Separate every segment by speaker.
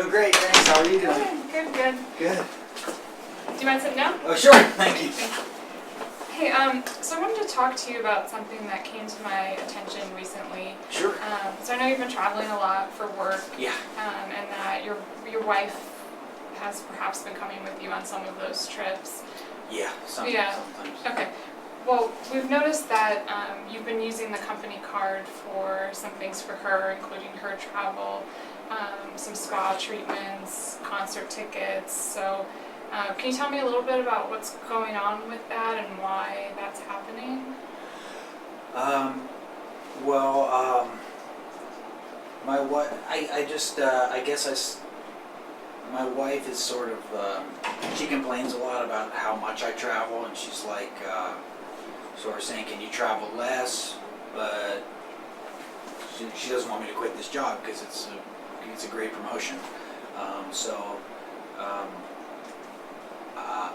Speaker 1: Doing great, thanks. How are you doing?
Speaker 2: Good, good.
Speaker 1: Good.
Speaker 2: Do you mind sitting down?
Speaker 1: Oh, sure. Thank you.
Speaker 2: Hey, so I wanted to talk to you about something that came to my attention recently.
Speaker 1: Sure.
Speaker 2: So I know you've been traveling a lot for work.
Speaker 1: Yeah.
Speaker 2: And that your wife has perhaps been coming with you on some of those trips.
Speaker 1: Yeah, sometimes.
Speaker 2: Okay. Well, we've noticed that you've been using the company card for some things for her, including her travel, some spa treatments, concert tickets. So can you tell me a little bit about what's going on with that and why that's happening?
Speaker 1: My wife, my wife is sort of, she complains a lot about how much I travel, and she's like, sort of saying, can you travel less? But she doesn't want me to quit this job because it's a great promotion.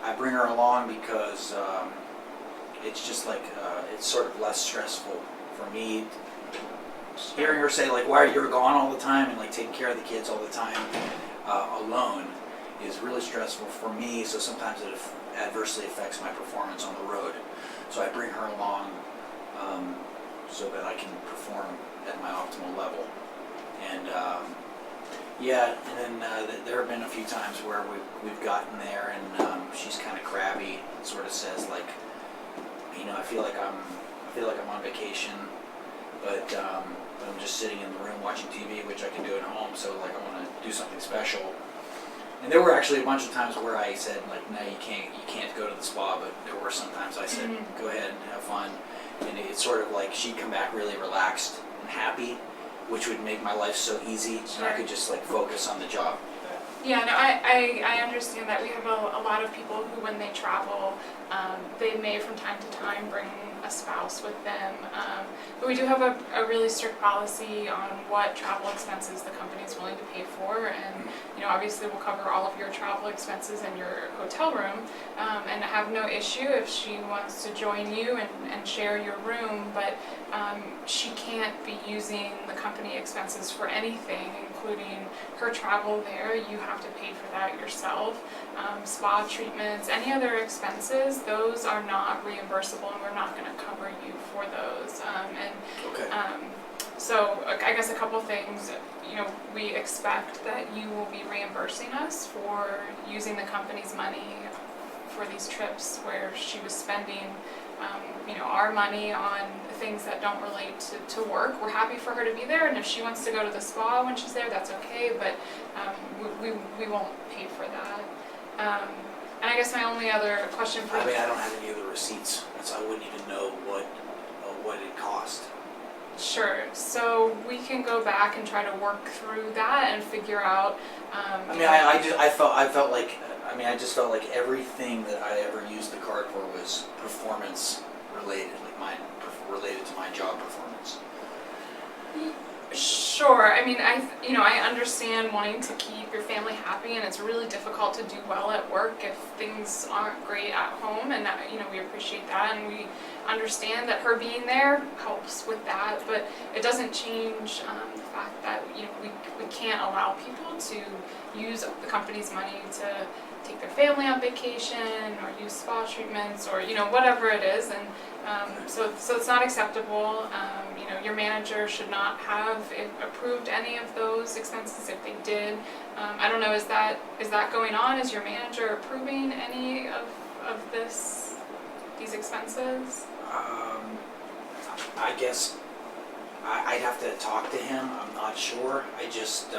Speaker 1: I bring her along because it's just like, it's sort of less stressful for me. Hearing her say like, why are you gone all the time and like taking care of the kids all the time alone is really stressful for me, so sometimes it adversely affects my performance on the road. So I bring her along so that I can perform at my optimal level. And then there have been a few times where we've gotten there and she's kind of crabby and sort of says like, I feel like I'm on vacation, but I'm just sitting in the room watching TV, which I can do at home. So like I want to do something special. And there were actually a bunch of times where I said like, no, you can't go to the spa. But there were sometimes I said, go ahead and have fun. And it's sort of like she'd come back really relaxed and happy, which would make my life so easy, and I could just like focus on the job.
Speaker 2: Yeah, no, I understand that. We have a lot of people who, when they travel, they may from time to time bring a spouse with them. But we do have a really strict policy on what travel expenses the company is willing to pay for. And, obviously we'll cover all of your travel expenses and your hotel room. And I have no issue if she wants to join you and share your room, but she can't be using the company expenses for anything, including her travel there. You have to pay for that yourself. Spa treatments, any other expenses, those are not reimbursable, and we're not going to cover you for those. So I guess a couple things. We expect that you will be reimbursing us for using the company's money for these trips where she was spending our money on things that don't relate to work. We're happy for her to be there, and if she wants to go to the spa when she's there, that's okay, but we won't pay for that. And I guess my only other question for
Speaker 1: I don't have any of the receipts, so I wouldn't even know what it cost.
Speaker 2: Sure. So we can go back and try to work through that and figure out.
Speaker 1: I just felt like everything that I ever used the card for was performance related, related to my job performance.
Speaker 2: Sure. I understand wanting to keep your family happy, and it's really difficult to do well at work if things aren't great at home, and that, we appreciate that, and we understand that her being there helps with that, but it doesn't change the fact that, we can't allow people to use the company's money to take their family on vacation or use spa treatments or whatever it is, and so it's not acceptable. Your manager should not have approved any of those expenses. If they did, I don't know, is that going on? Is your manager approving any of these expenses?
Speaker 1: I guess I'd have to talk to him. I'm not sure. I just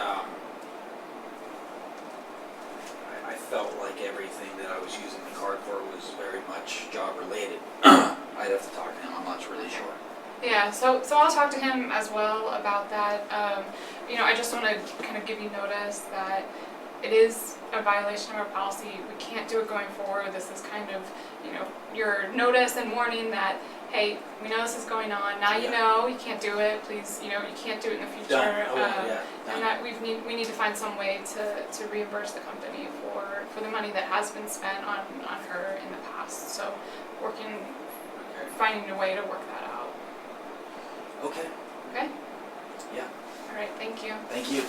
Speaker 1: I felt like everything that I was using the card for was very much job related. I'd have to talk to him. I'm not really sure.
Speaker 2: Yeah, so I'll talk to him as well about that. I just want to kind of give you notice that it is a violation of our policy. We can't do it going forward. This is kind of, your notice and warning that, hey, we know this is going on. Now you know you can't do it. Please, you can't do it in the future.
Speaker 1: Done.
Speaker 2: And that we need to find some way to reimburse the company for the money that has been spent on her in the past. So finding a way to work that out.
Speaker 1: Okay.
Speaker 2: Okay?
Speaker 1: Yeah.
Speaker 2: All right, thank you.
Speaker 1: Thank you.